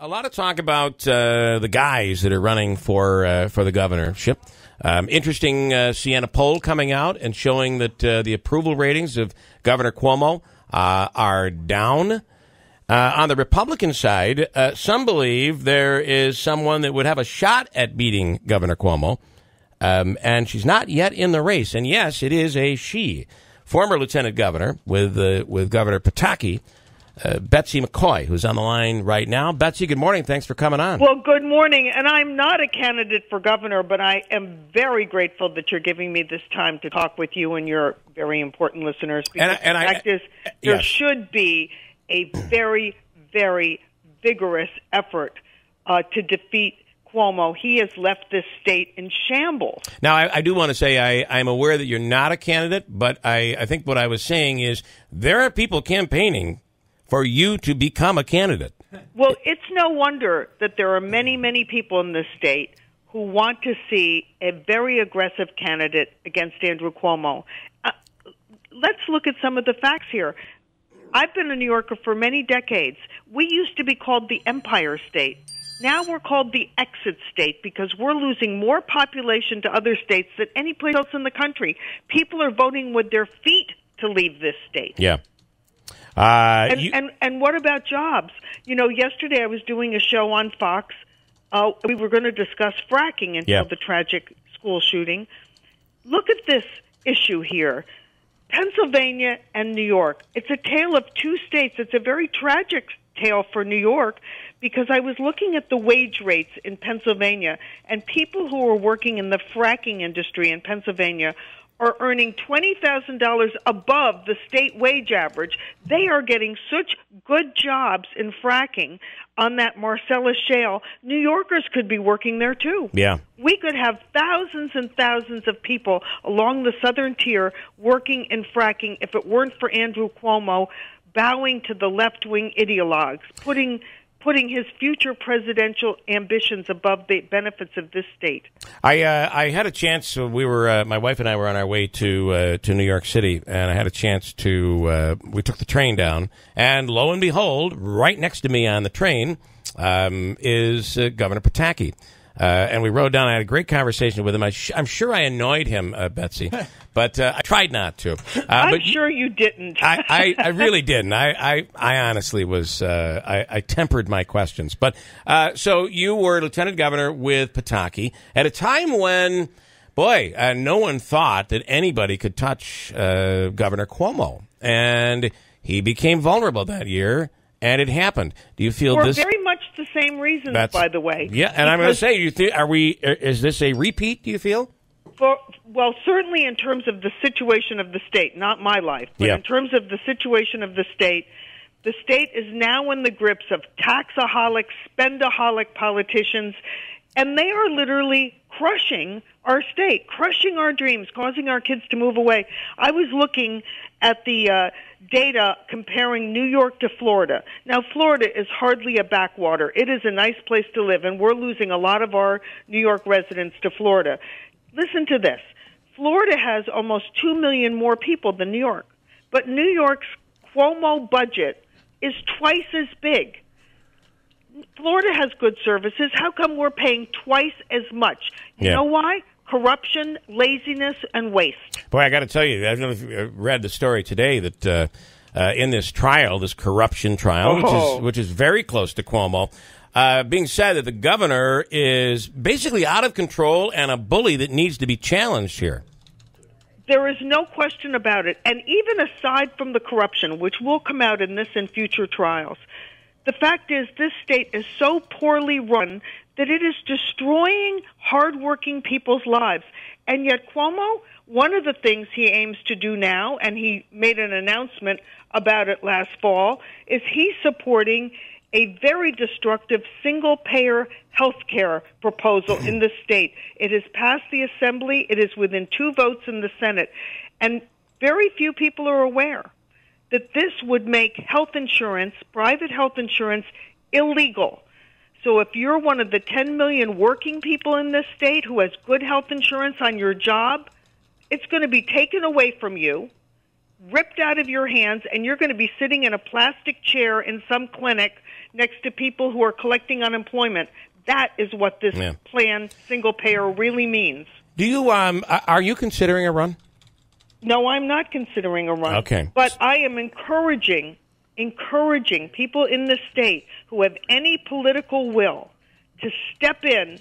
A lot of talk about the guys that are running for the governorship. Interesting Siena poll coming out and showing that the approval ratings of Governor Cuomo are down. On the Republican side, some believe there is someone that would have a shot at beating Governor Cuomo, and she's not yet in the race. And yes, it is a she, former lieutenant governor with Governor Pataki Betsy McCaughey, who's on the line right now. Betsy, good morning. Thanks for coming on. Well, good morning. And I'm not a candidate for governor, but I am very grateful that you're giving me this time to talk with you and your very important listeners. Because the fact is, there should be a very, very vigorous effort to defeat Cuomo. He has left this state in shambles. Now, I do want to say I'm aware that you're not a candidate, but I think what I was saying is there are people campaigning for you to become a candidate. Well, it's no wonder that there are many, many people in this state who want to see a very aggressive candidate against Andrew Cuomo. Let's look at some of the facts here. I've been a New Yorker for many decades. We used to be called the Empire State. Now we're called the Exit State because we're losing more population to other states than any place else in the country. People are voting with their feet to leave this state. Yeah. And what about jobs? You know, yesterday I was doing a show on Fox. We were going to discuss fracking until the tragic school shooting. Look at this issue here. Pennsylvania and New York. It's a tale of two states. It's a very tragic tale for New York because I was looking at the wage rates in Pennsylvania, and people who are working in the fracking industry in Pennsylvania are earning $20,000 above the state wage average. They are getting such good jobs in fracking on that Marcellus Shale. New Yorkers could be working there, too. Yeah. We could have thousands and thousands of people along the southern tier working in fracking if it weren't for Andrew Cuomo bowing to the left-wing ideologues, putting his future presidential ambitions above the benefits of this state. I had a chance. We were my wife and I were on our way to New York City, and I had a chance to. We took the train down, and lo and behold, right next to me on the train is Governor Pataki. And we rode down. I had a great conversation with him. I'm sure I annoyed him, Betsy, but I tried not to. I'm sure you didn't. I really didn't. I honestly was. I tempered my questions. But so you were lieutenant governor with Pataki at a time when, boy, no one thought that anybody could touch Governor Cuomo, and he became vulnerable that year. And it happened. Do you feel this? For very much the same reasons, by the way. Yeah, and I'm going to say, is this a repeat, do you feel? Well, certainly in terms of the situation of the state, not my life, but in terms of the situation of the state is now in the grips of taxaholic, spendaholic politicians, and they are literally crushing our state, crushing our dreams, causing our kids to move away. I was looking at the data comparing New York to Florida. Now, Florida is hardly a backwater. It is a nice place to live, and we're losing a lot of our New York residents to Florida. Listen to this. Florida has almost 2 million more people than New York, but New York's Cuomo budget is twice as big. Florida has good services. How come we're paying twice as much? You know why? Corruption, laziness, and waste. Boy, I got to tell you, I don't know if you read the story today that in this trial, this corruption trial, which is very close to Cuomo, being said that the governor is basically out of control and a bully that needs to be challenged here. There is no question about it. And even aside from the corruption, which will come out in this and future trials, the fact is this state is so poorly run that it is destroying hardworking people's lives. And yet Cuomo, one of the things he aims to do now, and he made an announcement about it last fall, is he's supporting a very destructive single-payer health care proposal in the state. It has passed the Assembly. It is within 2 votes in the Senate. And very few people are aware that this would make health insurance, private health insurance, illegal. So if you're one of the 10 million working people in this state who has good health insurance on your job, it's going to be taken away from you. ripped out of your hands, and you're going to be sitting in a plastic chair in some clinic next to people who are collecting unemployment. That is what this plan, single payer, really means. Do you are you considering a run? No, I'm not considering a run. Okay. But I am encouraging people in the state who have any political will to step in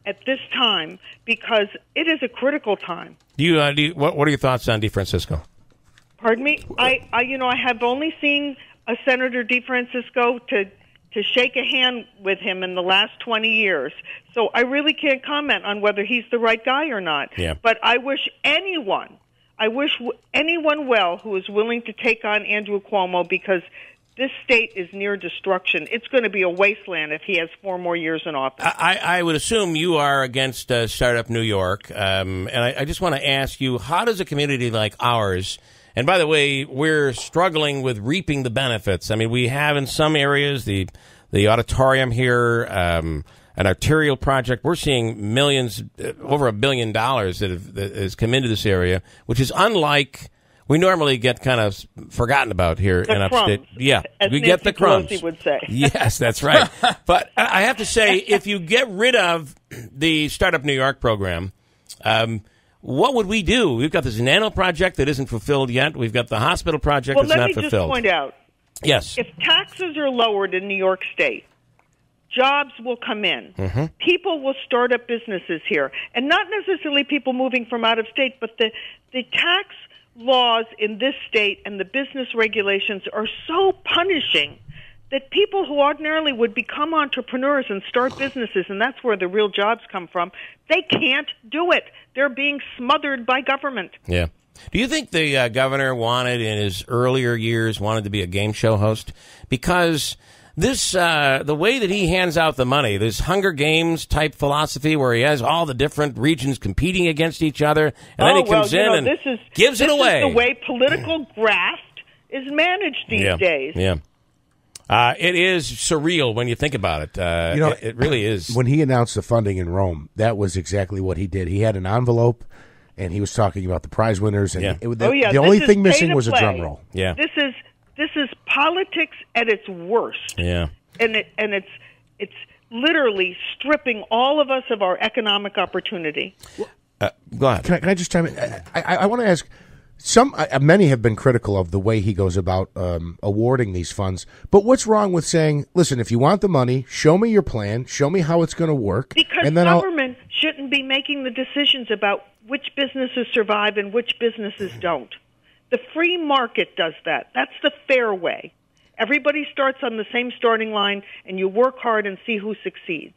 at this time, because it is a critical time. What are your thoughts on DeFrancisco? Pardon me? I have only seen a Senator DeFrancisco to shake a hand with him in the last 20 years. So I really can't comment on whether he's the right guy or not. Yeah. But I wish anyone well who is willing to take on Andrew Cuomo, because this state is near destruction. It's going to be a wasteland if he has 4 more years in office. I would assume you are against Startup New York. And I just want to ask you, how does a community like ours, and by the way, we're struggling with reaping the benefits. I mean, we have in some areas the auditorium here, an arterial project. We're seeing millions, over $1 billion that has come into this area, which is unlike we normally get kind of forgotten about here in upstate. Crumbs, yeah, as we Nancy get the crumbs. Pelosi would say. Yes, that's right. But I have to say, if you get rid of the Startup New York program, what would we do? We've got this nano project that isn't fulfilled yet. We've got the hospital project that's not fulfilled. Well, let me just point out. Yes. If taxes are lowered in New York State, jobs will come in. Mm-hmm. People will start up businesses here. And not necessarily people moving from out of state, but the tax laws in this state and the business regulations are so punishing that people who ordinarily would become entrepreneurs and start businesses, and that's where the real jobs come from, they can't do it. They're being smothered by government. Yeah. Do you think the governor wanted, in his earlier years, wanted to be a game show host? Because this, the way that he hands out the money, this Hunger Games type philosophy where he has all the different regions competing against each other, and then he comes in and gives it away. This is the way political graft is managed these days. Yeah. It is surreal when you think about it. It really is. When he announced the funding in Rome, that was exactly what he did. He had an envelope, and he was talking about the prize winners. And the only thing missing was a drum roll. Yeah. This is politics at its worst. Yeah. And it's literally stripping all of us of our economic opportunity. Go ahead. Can I just chime in? I want to ask. Many have been critical of the way he goes about awarding these funds. But what's wrong with saying, listen, if you want the money, show me your plan, show me how it's going to work. Because and then government shouldn't be making the decisions about which businesses survive and which businesses don't. The free market does that. That's the fair way. Everybody starts on the same starting line, and you work hard and see who succeeds.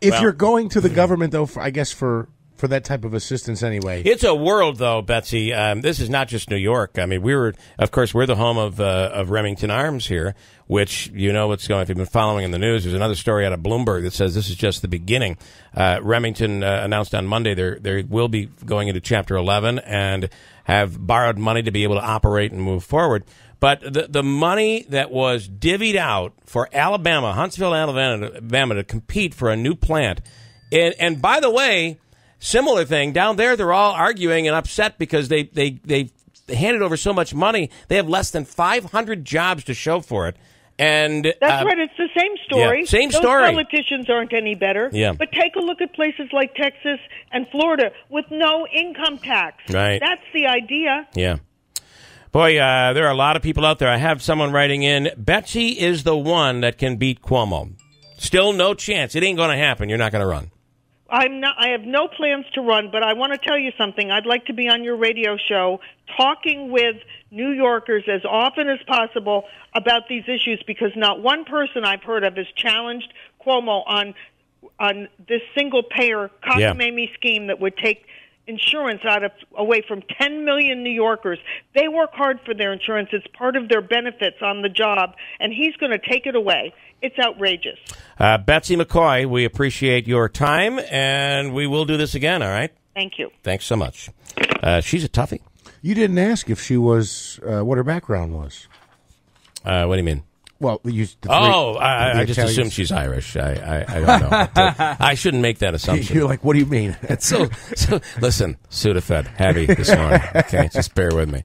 If you're going to the government, though, for that type of assistance anyway. It's a world, though, Betsy. This is not just New York. I mean, we're the home of Remington Arms here, which, what's going on. If you've been following in the news, there's another story out of Bloomberg that says this is just the beginning. Remington announced on Monday they will be going into Chapter 11 and have borrowed money to be able to operate and move forward. But the money that was divvied out for Alabama, Huntsville, Alabama, to compete for a new plant, and by the way, similar thing down there, they're all arguing and upset because they handed over so much money. They have less than 500 jobs to show for it. And that's right. It's the same story. Yeah, same Those story. Politicians aren't any better. Yeah. But take a look at places like Texas and Florida with no income tax. Right. That's the idea. Yeah. Boy, there are a lot of people out there. I have someone writing in, Betsy is the one that can beat Cuomo. Still no chance. It ain't going to happen. You're not going to run. I have no plans to run, but I want to tell you something. I'd like to be on your radio show talking with New Yorkers as often as possible about these issues, because not one person I've heard of has challenged Cuomo on this single-payer cockamamie scheme that would take insurance away from 10 million New Yorkers. They work hard for their insurance. It's part of their benefits on the job, and he's going to take it away. It's outrageous. Betsy McCaughey, we appreciate your time, and we will do this again, all right? Thank you. Thanks so much. She's a toughie. You didn't ask if she was, what her background was. What do you mean? Well, I just assumed she's Irish. I don't know. I shouldn't make that assumption. You're like, what do you mean? So listen, Sudafed, heavy this morning. Okay, just bear with me.